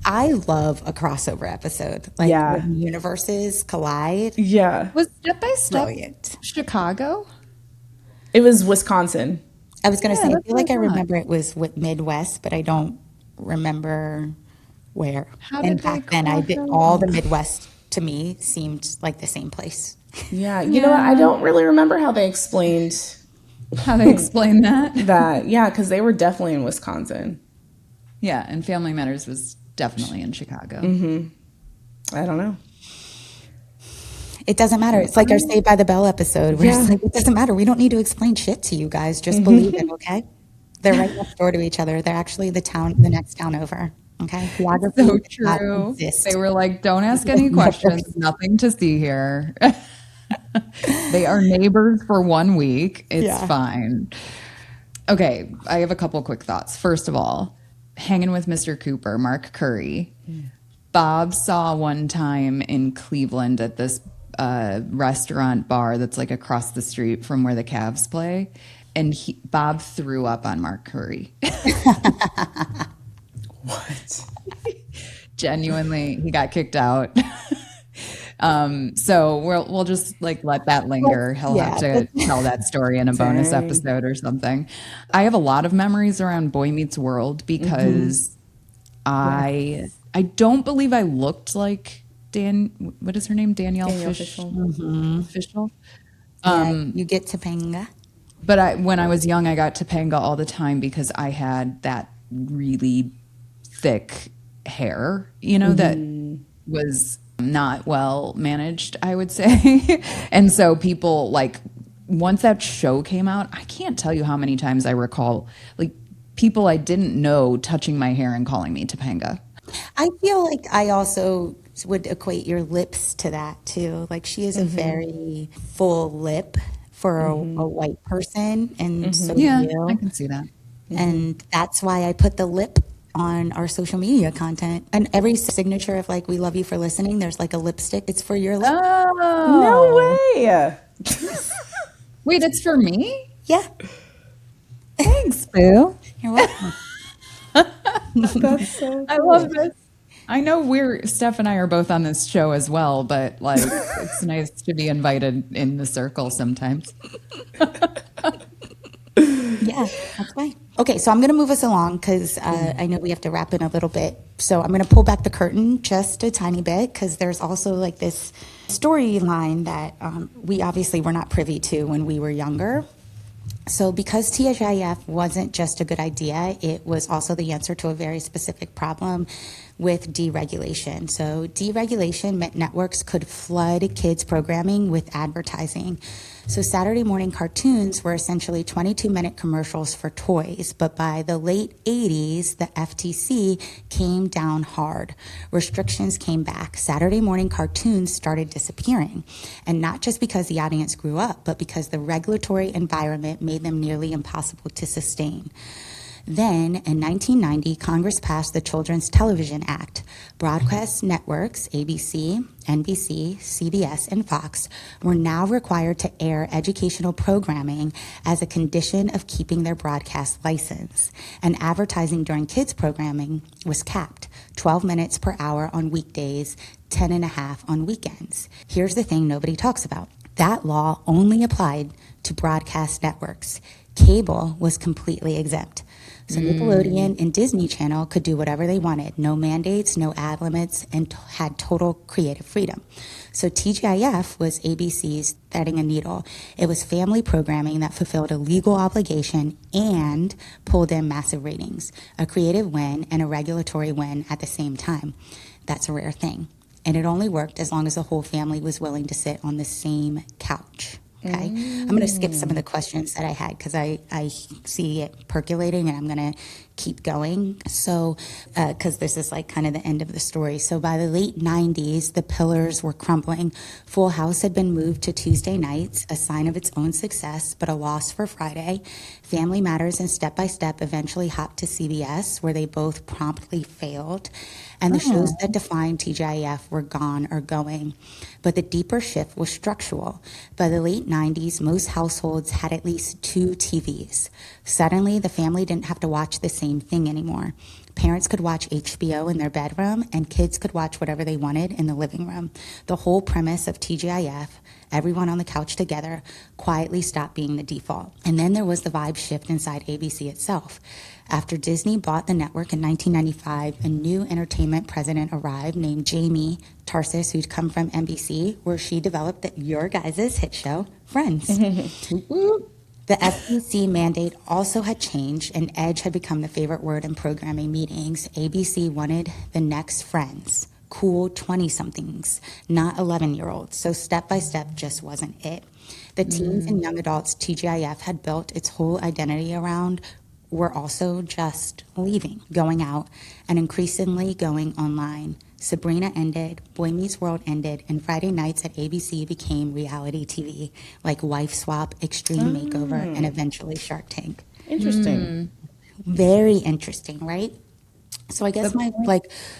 D: I love a crossover episode. Like when universes collide.
B: Yeah.
C: Was Step by Step
D: Brilliant.
C: Chicago?
B: It was Wisconsin.
D: I was going to say, I
C: that's
D: feel
C: what
D: like
C: I
D: I
C: thought.
D: remember it was with Midwest, but I don't remember where.
C: How
D: And
C: did they
D: back then,
C: cross
D: all
C: over?
D: the Midwest to me seemed like the same place.
B: Yeah. You know what? I don't really remember how they explained
C: How they explain that?
B: that. Yeah, because they were definitely in Wisconsin.
C: Yeah, and Family Matters was definitely in Chicago.
B: I don't know.
D: It doesn't matter. It's like our Saved by the Bell episode where it's like, it doesn't matter. We don't need to explain shit to you guys. Just believe it, okay? They're right next door to each other. They're actually the next town over. Okay? Geography
C: So
D: does not
C: true.
D: exist.
C: They were like, don't ask any questions. Nothing to see here. They are neighbors for 1 week. It's fine. Okay, I have a couple quick thoughts. First of all, Hanging with Mr. Cooper, Mark Curry. Bob saw one time in Cleveland at this restaurant bar that's like across the street from where the Cavs play. And Bob threw up on Mark Curry.
B: What?
C: Genuinely, he got kicked out. So we'll just like let that linger. He'll have to tell that story in a bonus episode or something. I have a lot of memories around Boy Meets World because I don't believe I looked like what is her name? Danielle Fishel. Fishel.
D: You get Topanga.
C: But when I was young, I got Topanga all the time because I had that really thick hair, that was not well managed, I would say. And so people once that show came out, I can't tell you how many times I recall people I didn't know touching my hair and calling me Topanga.
D: I feel like I also would equate your lips to that too. Like she is a very full lip for a white person, and so do you.
C: I can see that.
D: And that's why I put the lip on our social media content. And every signature of we love you for listening, there's a lipstick. It's for your lip.
C: Oh.
B: No way.
C: Wait, it's for me?
D: Yeah.
C: Thanks, Boo.
D: You're welcome.
B: That's so cool.
C: I love this. I know Steph and I are both on this show as well, but it's nice to be invited in the circle sometimes.
D: Yeah, that's why. Okay, so I'm going to move us along because I know we have to wrap in a little bit. So I'm going to pull back the curtain just a tiny bit because there's also this storyline that we obviously were not privy to when we were younger. So because TGIF wasn't just a good idea, it was also the answer to a very specific problem with deregulation. So deregulation meant networks could flood kids' programming with advertising. So Saturday morning cartoons were essentially 22-minute commercials for toys, but by the late 80s, the FTC came down hard. Restrictions came back. Saturday morning cartoons started disappearing, and not just because the audience grew up, but because the regulatory environment made them nearly impossible to sustain. Then, in 1990, Congress passed the Children's Television Act. Broadcast networks, ABC, NBC, CBS, and Fox, were now required to air educational programming as a condition of keeping their broadcast license. And advertising during kids' programming was capped, 12 minutes per hour on weekdays, 10 and a half on weekends. Here's the thing nobody talks about. That law only applied to broadcast networks. Cable was completely exempt. So Nickelodeon and Disney Channel could do whatever they wanted. No mandates, no ad limits, and had total creative freedom. So TGIF was ABC's threading a needle. It was family programming that fulfilled a legal obligation and pulled in massive ratings. A creative win and a regulatory win at the same time. That's a rare thing. And it only worked as long as the whole family was willing to sit on the same couch. Okay, I'm going to skip some of the questions that I had because I see it percolating and I'm going to keep going. So, because this is kind of the end of the story. So by the late 90s, the pillars were crumbling. Full House had been moved to Tuesday nights, a sign of its own success, but a loss for Friday. Family Matters and Step by Step eventually hopped to CBS, where they both promptly failed. And the shows that defined TGIF were gone or going. But the deeper shift was structural. By the late 90s, most households had at least 2 TVs. Suddenly, the family didn't have to watch the same same thing anymore. Parents could watch HBO in their bedroom, and kids could watch whatever they wanted in the living room. The whole premise of TGIF, everyone on the couch together, quietly stopped being the default. And then there was the vibe shift inside ABC itself. After Disney bought the network in 1995, a new entertainment president arrived named Jamie Tarsis, who'd come from NBC, where she developed your guys' hit show, Friends. The FCC mandate also had changed, and edge had become the favorite word in programming meetings. ABC wanted the next Friends, cool 20-somethings, not 11-year-olds. So step by step just wasn't it. The teens and young adults TGIF had built its whole identity around were also just leaving, going out, and increasingly going online. Sabrina ended, Boy Meets World ended, and Friday nights at ABC became reality TV, like Wife Swap, Extreme Makeover, and eventually Shark Tank.
B: Interesting.
D: Very interesting, right? So I guess my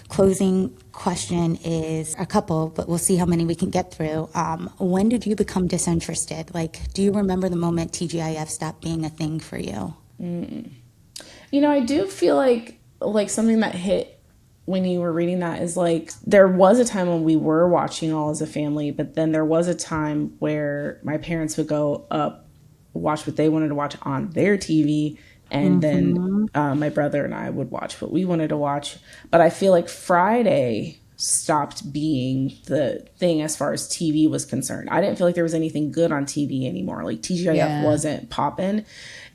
D: closing question is a couple, but we'll see how many we can get through. When did you become disinterested? Like, do you remember the moment TGIF stopped being a thing for you?
B: You know, I do feel like something that hit when you were reading that is like, there was a time when we were watching all as a family, but then there was a time where my parents would go up, watch what they wanted to watch on their TV, and then my brother and I would watch what we wanted to watch. But I feel like Friday stopped being the thing as far as TV was concerned. I didn't feel like there was anything good on TV anymore. Like TGIF wasn't popping.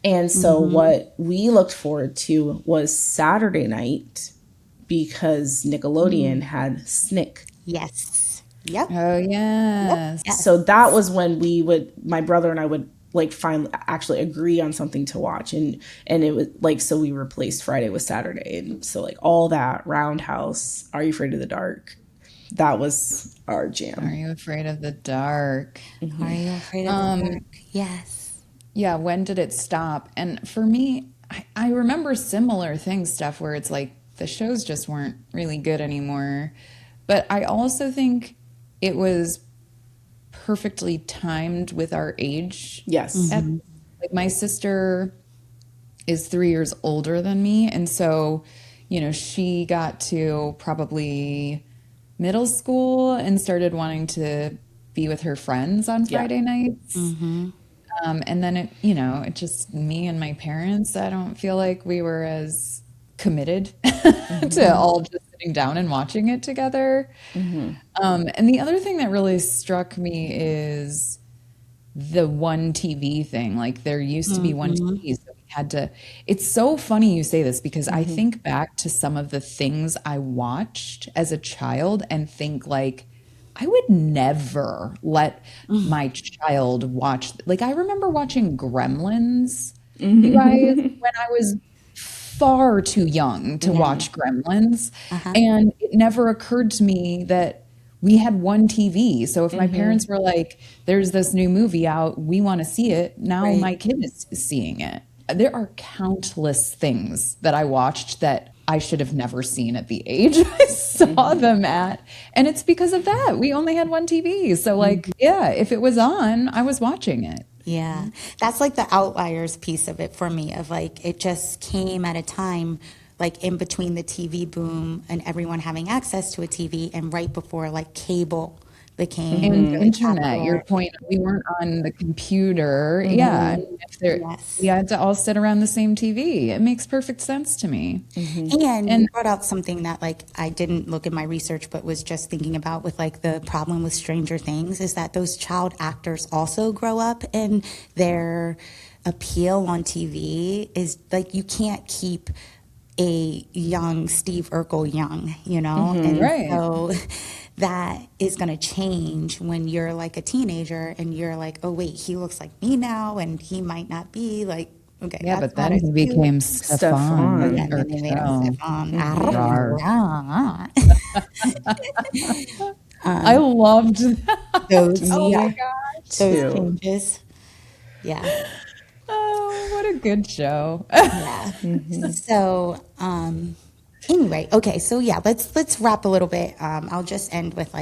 B: And so what we looked forward to was Saturday night, because Nickelodeon had Snick.
D: Yes. Yep.
C: Oh, yes.
D: Yep.
B: So that was when my brother and I would finally actually agree on something to watch. And it was so we replaced Friday with Saturday. And so all that, Roundhouse, Are You Afraid of the Dark? That was our jam.
C: Are You Afraid of the Dark?
D: Are You Afraid of the Dark? Yes.
C: Yeah, when did it stop? And for me, I remember similar things, Steph, where it's like the shows just weren't really good anymore. But I also think it was perfectly timed with our age.
B: Yes.
C: My sister is 3 years older than me. And so, she got to probably middle school and started wanting to be with her friends on Friday nights. And then it just me and my parents, I don't feel like we were as committed to all just sitting down and watching it together. And the other thing that really struck me is the one TV thing. Like, there used to be one TV, so we had to. It's so funny you say this, because I think back to some of the things I watched as a child and think I would never let my child watch. I remember watching Gremlins, you guys, when I was far too young to watch Gremlins. And it never occurred to me that we had one TV. So if my parents were like, there's this new movie out, we want to see it, now my kid is seeing it. There are countless things that I watched that I should have never seen at the age I saw them at. And it's because of that. We only had one TV. So if it was on, I was watching it.
D: Yeah. That's the outliers piece of it for me, of it just came at a time in between the TV boom and everyone having access to a TV, and right before cable became
C: and internet. Your point, we weren't on the computer. Yeah, we had to all sit around the same TV. It makes perfect sense to me.
D: And you brought out something that I didn't look at my research, but was just thinking about with the problem with Stranger Things, is that those child actors also grow up, and their appeal on TV is you can't keep a young Steve Urkel young, and so that is going to change when you're a teenager and you're oh wait, he looks like me now, and he might not be okay.
C: Yeah, but then he became Stefan.
D: And then they made him Stefan.
C: I loved that.
D: Those,
C: oh my gosh,
D: those changes. Yeah.
C: Oh, what a good show.
D: Yeah. So, anyway, okay, so yeah, let's wrap a little bit. I'll just end with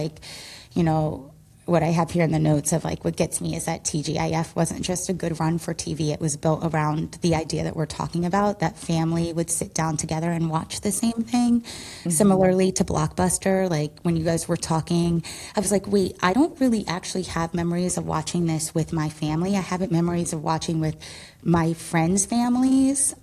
D: what I have here in the notes of like what gets me is that TGIF wasn't just a good run for TV. It was built around the idea that we're talking about, that family would sit down together and watch the same thing. Similarly to Blockbuster, like when you guys were talking, I was like, wait, I don't really actually have memories of watching this with my family. I have memories of watching with my friends' families.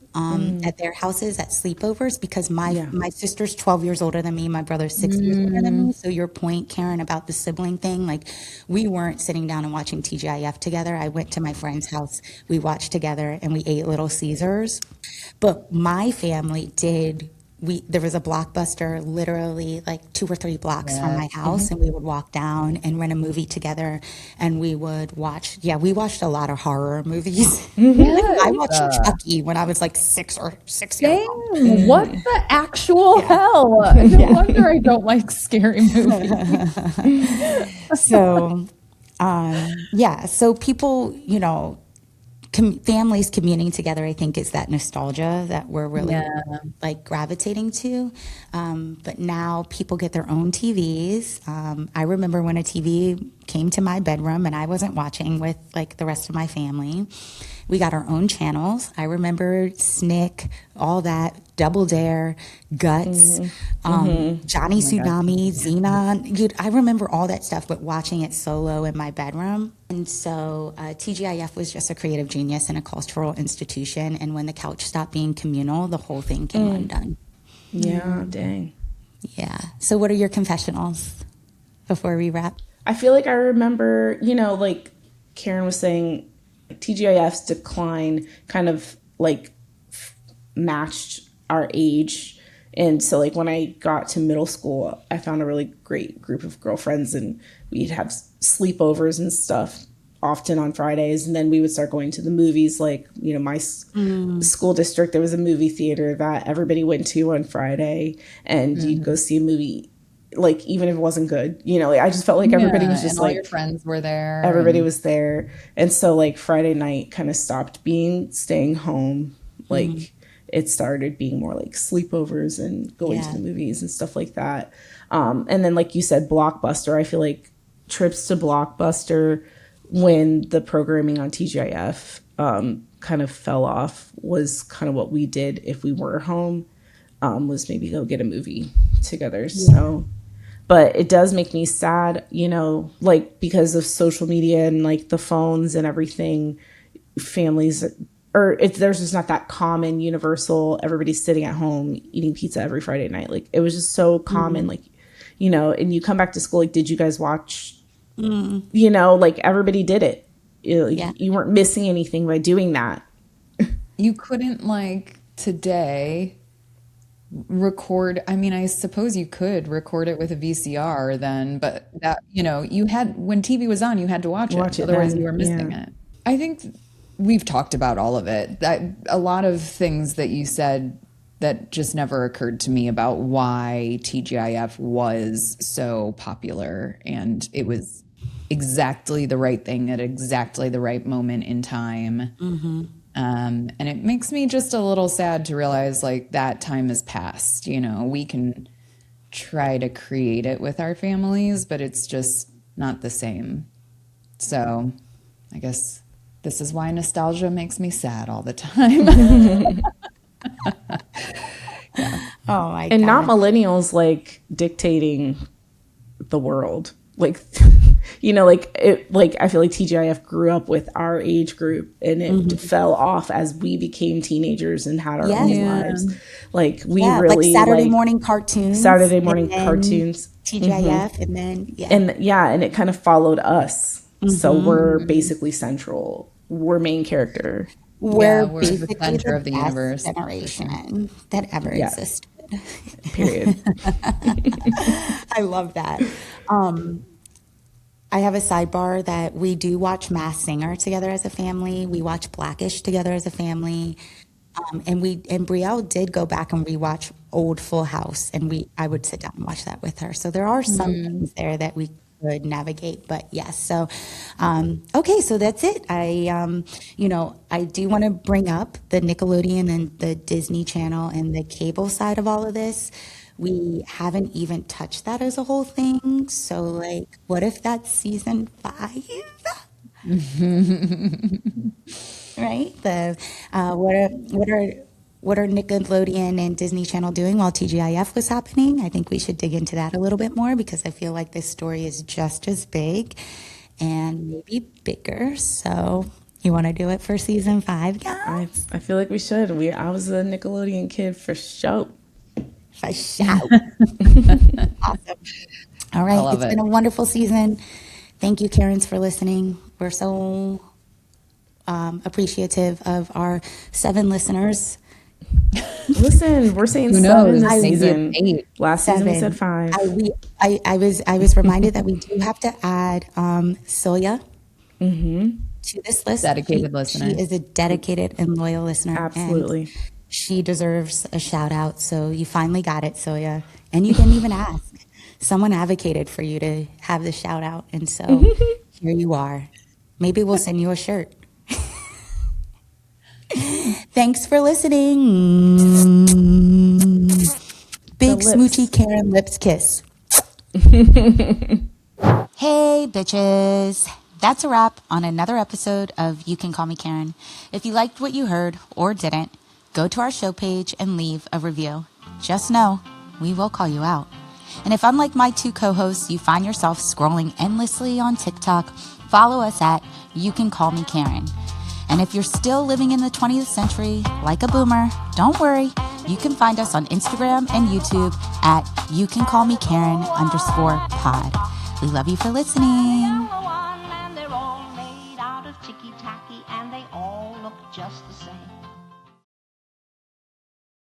D: At their houses at sleepovers, because my sister's 12 years older than me, my brother's 6 years older than me. So your point, Karen, about the sibling thing, like we weren't sitting down and watching TGIF together. I went to my friend's house, we watched together, and we ate Little Caesars. But my family did. There was a Blockbuster literally like 2 or 3 blocks from my house, and we would walk down and rent a movie together, and we would watch. Yeah, we watched a lot of horror movies. Like, I watched Chucky when I was like 6 or 6 years old.
C: Dang, what the actual hell? No wonder I don't like scary movies.
D: So, so people, families communing together, I think, is that nostalgia that we're really like gravitating to. But now people get their own TVs. I remember when a TV came to my bedroom and I wasn't watching with like the rest of my family. We got our own channels. I remember Snick, all that, Double Dare, Guts, Johnny Tsunami, Xenon. I remember all that stuff, but watching it solo in my bedroom. And so TGIF was just a creative genius and a cultural institution. And when the couch stopped being communal, the whole thing came undone.
B: Yeah, dang.
D: Yeah. So what are your confessionals before we wrap?
B: I feel like I remember, like Karen was saying, TGIF's decline kind of like matched our age. And so like when I got to middle school, I found a really great group of girlfriends, and we'd have sleepovers and stuff often on Fridays. And then we would start going to the movies. Like, my school district, there was a movie theater that everybody went to on Friday, and you'd go see a movie, like even if it wasn't good, like, I just felt like everybody was just
C: and
B: like,
C: all your friends were there.
B: Everybody was there. And so like Friday night kind of stopped being staying home. Like it started being more like sleepovers and going to the movies and stuff like that. And then like you said, Blockbuster, I feel like trips to Blockbuster when the programming on TGIF kind of fell off was kind of what we did if we were home, was maybe go get a movie together. So, but it does make me sad, like because of social media and like the phones and everything, families, there's just not that common universal, everybody's sitting at home eating pizza every Friday night. Like it was just so common, like, and you come back to school, like, did you guys watch, like everybody did it. You weren't missing anything by doing that.
C: You couldn't like today record. I mean, I suppose you could record it with a VCR then, but that, you had, when TV was on, you had to watch it. Otherwise you were missing it. I think we've talked about all of it. A lot of things that you said that just never occurred to me about why TGIF was so popular, and it was exactly the right thing at exactly the right moment in time. And it makes me just a little sad to realize like that time has passed. We can try to create it with our families, but it's just not the same. So I guess this is why nostalgia makes me sad all the time.
D: Oh my God.
B: And not millennials like dictating the world. Like, I feel like TGIF grew up with our age group, and it fell off as we became teenagers and had our own lives. Like we really
D: like Saturday morning cartoons, TGIF, and then
B: and it kind of followed us. So we're basically central. We're main character.
D: We're
C: the center of the universe
D: generation that ever existed.
B: Period.
D: I love that. I have a sidebar that we do watch Masked Singer together as a family. We watch Blackish together as a family. And Brielle did go back and rewatch old Full House, and I would sit down and watch that with her. So there are some things there that we could navigate, but yes. So, okay, so that's it. I do want to bring up the Nickelodeon and the Disney Channel and the cable side of all of this. we haven't even touched that as a whole thing. So, like, what if that's season 5? Right? What are Nickelodeon and Disney Channel doing while TGIF was happening? I think we should dig into that a little bit more because I feel like this story is just as big and maybe bigger. So, you want to do it for season 5, guys?
B: I feel like we should. I was a Nickelodeon kid for sure.
D: For sure. Awesome. All right. It's been a wonderful season. Thank you, Karens, for listening. We're so appreciative of our 7 listeners.
B: Listen, we're saying 7 this season. 8. Last 7. Season we said 5.
D: I was reminded that we do have to add Soya to this list.
C: Dedicated listener.
D: She is a dedicated and loyal listener.
B: Absolutely.
D: And she deserves a shout out. So you finally got it, Soya. And you didn't even ask. Someone advocated for you to have the shout out. And so here you are. Maybe we'll send you a shirt. Thanks for listening. Big smoochy Karen lips kiss. Hey, bitches. That's a wrap on another episode of You Can Call Me Karen. If you liked what you heard or didn't, go to our show page and leave a review. Just know we will call you out. And if, unlike my 2 co-hosts, you find yourself scrolling endlessly on TikTok, follow us at You Can Call Me Karen. And if you're still living in the 20th century like a boomer, don't worry. You can find us on Instagram and YouTube at You Can Call Me Karen _pod. We love you for listening.
F: They're all made out of ticky-tacky and they all look just the same.